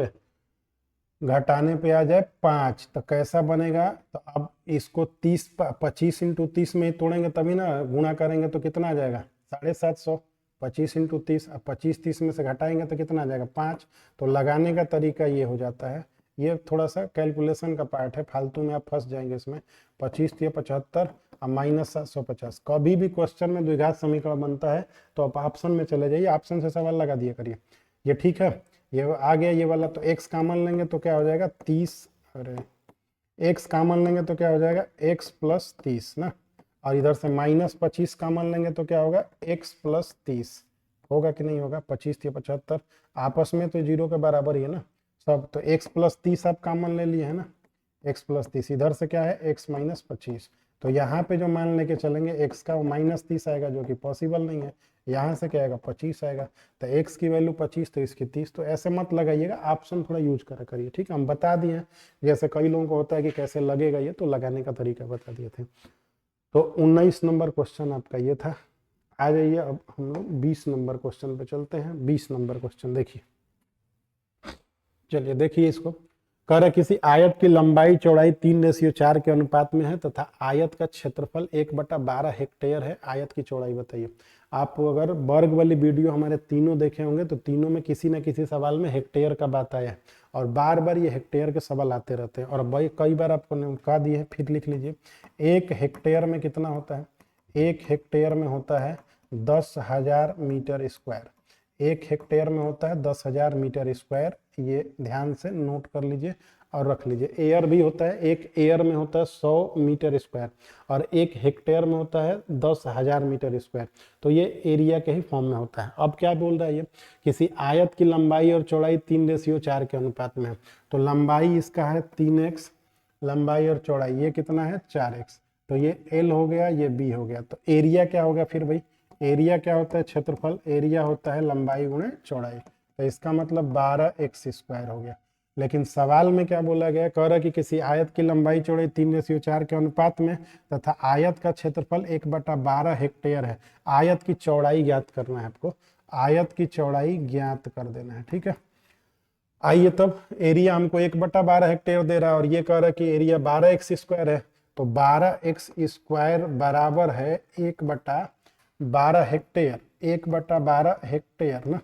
पे आ जाए 5। तो कैसा बनेगा? तो अब इसको 30 25 इंटू 30 में ही तोड़ेंगे तभी ना, गुणा करेंगे तो कितना आ जाएगा? 750। 25 इंटू 30, अब 25 30 में से घटाएंगे तो कितना आ जाएगा? 5। तो लगाने का तरीका ये हो जाता है, ये थोड़ा सा कैलकुलेशन का पार्ट है, फालतू में आप फंस जाएंगे इसमें। 25 या 75 और माइनस 750। कभी भी क्वेश्चन में द्विघात समीकरण बनता है तो आप ऑप्शन में चले जाइए, ऑप्शन से सवाल लगा दिया करिए। ये ठीक है, ये आ गया ये वाला। तो x कॉमन लेंगे तो क्या हो जाएगा? 30। अरे x कॉमन लेंगे तो क्या हो जाएगा? x प्लस 30 ना, और इधर से माइनस 25 कॉमन लेंगे तो क्या होगा? x प्लस 30 होगा कि नहीं होगा? 25 या 75 आपस में तो 0 के बराबर ही है ना सब। तो x प्लस 30 आप कॉमन ले लिए है ना, x प्लस 30, इधर से क्या है? x minus 25। तो यहाँ पे जो मान लेके चलेंगे x का वो माइनस 30 आएगा, जो कि पॉसिबल नहीं है। यहाँ से क्या आएगा? 25 आएगा। तो x की वैल्यू 25 तो इसकी 30। तो ऐसे मत लगाइएगा, ऑप्शन थोड़ा यूज करा करिए। ठीक है, हम बता दिए हैं, जैसे कई लोगों को होता है कि कैसे लगेगा ये, तो लगाने का तरीका बता दिए थे। तो 19 नंबर क्वेश्चन आपका ये था। आ जाइए अब हम लोग 20 नंबर क्वेश्चन पे चलते हैं। 20 नंबर क्वेश्चन देखिए, चलिए देखिए इसको। कह रहा किसी आयत की लंबाई चौड़ाई 3:4 के अनुपात में है तथा आयत का क्षेत्रफल 1/12 हेक्टेयर है। आयत की चौड़ाई बताइए। आप अगर वर्ग वाली वीडियो हमारे तीनों देखे होंगे तो तीनों में किसी न किसी सवाल में हेक्टेयर का बात आया है, और बार बार ये हेक्टेयर के सवाल आते रहते हैं। और भाई कई बार आपको कहा दिए है, फिर लिख लीजिए। 1 हेक्टेयर में कितना होता है? 1 हेक्टेयर में होता है 10,000 मीटर स्क्वायर। 1 हेक्टेयर में होता है 10,000 मीटर स्क्वायर। ये ध्यान से नोट कर लीजिए और रख लीजिए। एयर भी होता है, एक एयर में होता है 100 मीटर स्क्वायर, और 1 हेक्टेयर में होता है 10,000 मीटर स्क्वायर। तो ये एरिया के ही फॉर्म में होता है। अब क्या बोल रहा है ये? किसी आयत की लंबाई और चौड़ाई 3:4 के अनुपात में है। तो लंबाई इसका है 3x, लंबाई और चौड़ाई ये कितना है? 4x। तो ये L हो गया, ये B हो गया। तो एरिया क्या होगा फिर भाई? एरिया क्या होता है? क्षेत्रफल। एरिया होता है लंबाई गुणे चौड़ाई। तो इसका मतलब 12x स्क्वायर हो गया। लेकिन सवाल में क्या बोला गया? कह रहा कि किसी आयत की लंबाई चौड़ाई 3:4 के अनुपात में तथा आयत का क्षेत्रफल 1/12 हेक्टेयर है। आयत की चौड़ाई ज्ञात करना है आपको, आयत की चौड़ाई ज्ञात कर देना है। ठीक है, आइए तब। एरिया हमको 1/12 हेक्टेयर दे रहा है और ये कह रहा है कि एरिया 12x स्क्वायर है। तो 12x स्क्वायर बराबर है 1/12 हेक्टेयर। 1/12 हेक्टेयर ना,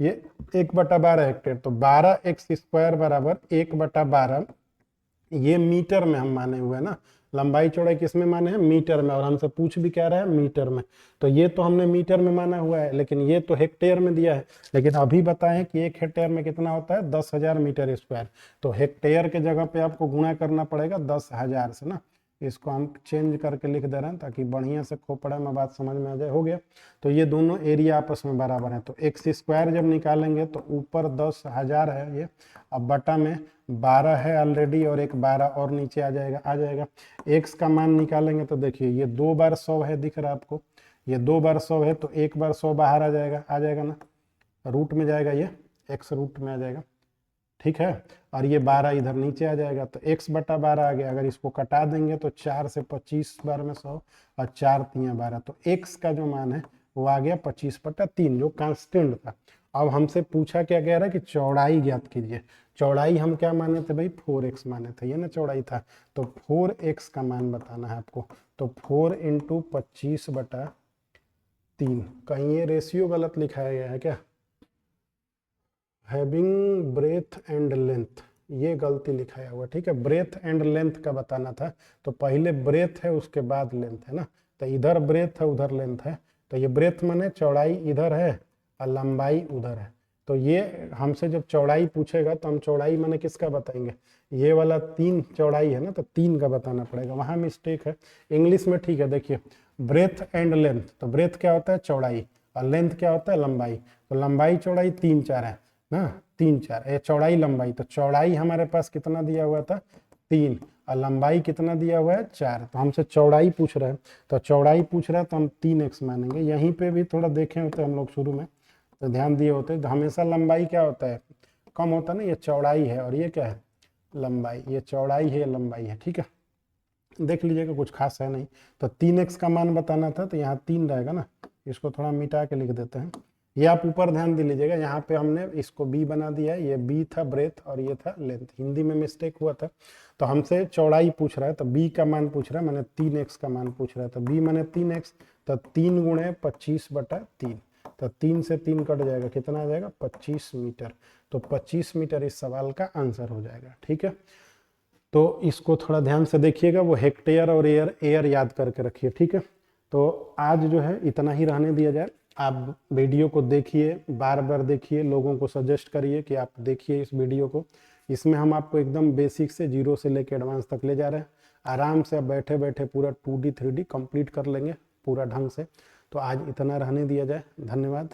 ये 1/12 हेक्टेयर। तो 12x स्क्वायर बराबर 1/12, ये मीटर में हम माने हुए हैं ना। लंबाई चौड़ाई किस में माने हैं? मीटर में। और हमसे पूछ भी क्या रहा है? मीटर में। तो ये तो हमने मीटर में माना हुआ है, लेकिन ये तो हेक्टेयर में दिया है। लेकिन अभी बताएं कि 1 हेक्टेयर में कितना होता है? 10,000 मीटर स्क्वायर। तो हेक्टेयर के जगह पे आपको गुणा करना पड़ेगा 10,000 से ना। इसको हम चेंज करके लिख दे रहे हैं ताकि बढ़िया से खोपड़ा में बात समझ में आ जाए। हो गया। तो ये दोनों एरिया आपस में बराबर है, तो एक्स स्क्वायर जब निकालेंगे तो ऊपर 10,000 है ये, अब बटा में 12 है ऑलरेडी, और एक 12 और नीचे आ जाएगा। एक्स का मान निकालेंगे तो देखिए ये 2 बार 100 है, दिख रहा है आपको, ये 2 बार 100 है, तो एक बार 100 बाहर आ जाएगा ना, रूट में जाएगा, ये एक्स रूट में आ जाएगा, ठीक है। और ये 12 इधर नीचे आ जाएगा, तो x बटा 12 आ गया। अगर इसको कटा देंगे तो 4 से 25 बार में 100 और 4 3 12, तो x का जो मान है वो आ गया 25/3, जो कांस्टेंट था। अब हमसे पूछा क्या कह रहा है कि चौड़ाई ज्ञात कीजिए। चौड़ाई हम क्या माने थे भाई, 4x माने थे, ये ना चौड़ाई था, तो 4x का मान बताना है आपको। तो 4 × 25/3, कहीं ये रेशियो गलत लिखाया गया है क्या, हैविंग ब्रेथ एंड लेंथ, ये गलती लिखाया हुआ, ठीक है। ब्रेथ एंड लेंथ का बताना था, तो पहले ब्रेथ है उसके बाद लेंथ है ना, तो इधर ब्रेथ है उधर लेंथ है, तो ये ब्रेथ माने चौड़ाई इधर है और लंबाई उधर है। तो ये हमसे जब चौड़ाई पूछेगा तो हम चौड़ाई माने किसका बताएंगे, ये वाला 3 चौड़ाई है ना, तो 3 का बताना पड़ेगा, वहाँ मिस्टेक है। इंग्लिश में ठीक है, देखिए ब्रेथ एंड लेंथ, तो ब्रेथ क्या होता है चौड़ाई और लेंथ क्या होता है लंबाई, तो लंबाई चौड़ाई 3 4 है ना, 3 4 ये चौड़ाई लंबाई, तो चौड़ाई हमारे पास कितना दिया हुआ था 3, और लंबाई कितना दिया हुआ है 4, तो हमसे चौड़ाई पूछ रहा है, तो चौड़ाई पूछ रहा है तो हम 3x मानेंगे। यहीं पे भी थोड़ा देखे होते हम लोग शुरू में, तो ध्यान दिए होते, तो हमेशा लंबाई क्या होता है कम होता है ना, ये चौड़ाई है और ये क्या है लंबाई, ये चौड़ाई है लंबाई है, ठीक है, देख लीजिएगा कुछ खास है नहीं। तो 3x का मान बताना था, तो यहाँ 3 रहेगा ना, इसको थोड़ा मिटा के लिख देते हैं। ये आप ऊपर ध्यान दे लीजिएगा, यहाँ पे हमने इसको b बना दिया है, ये b था ब्रेथ और ये था लेंथ, हिंदी में मिस्टेक हुआ था। तो हमसे चौड़ाई पूछ रहा है, तो b का मान पूछ रहा है, मैंने 3x का मान पूछ रहा है, तो b माने 3x, तो 3 × 25/3, तो 3 से 3 कट जाएगा, कितना आ जाएगा 25 मीटर। तो 25 मीटर इस सवाल का आंसर हो जाएगा, ठीक है। तो इसको थोड़ा ध्यान से देखिएगा, वो हेक्टेयर और एयर याद करके रखिए, ठीक है। तो आज जो है इतना ही रहने दिया जाए, आप वीडियो को देखिए, बार बार देखिए, लोगों को सजेस्ट करिए कि आप देखिए इस वीडियो को, इसमें हम आपको एकदम बेसिक से 0 से लेकर एडवांस तक ले जा रहे हैं। आराम से आप बैठे बैठे पूरा 2D 3D कंप्लीट कर लेंगे पूरा ढंग से। तो आज इतना रहने दिया जाए, धन्यवाद।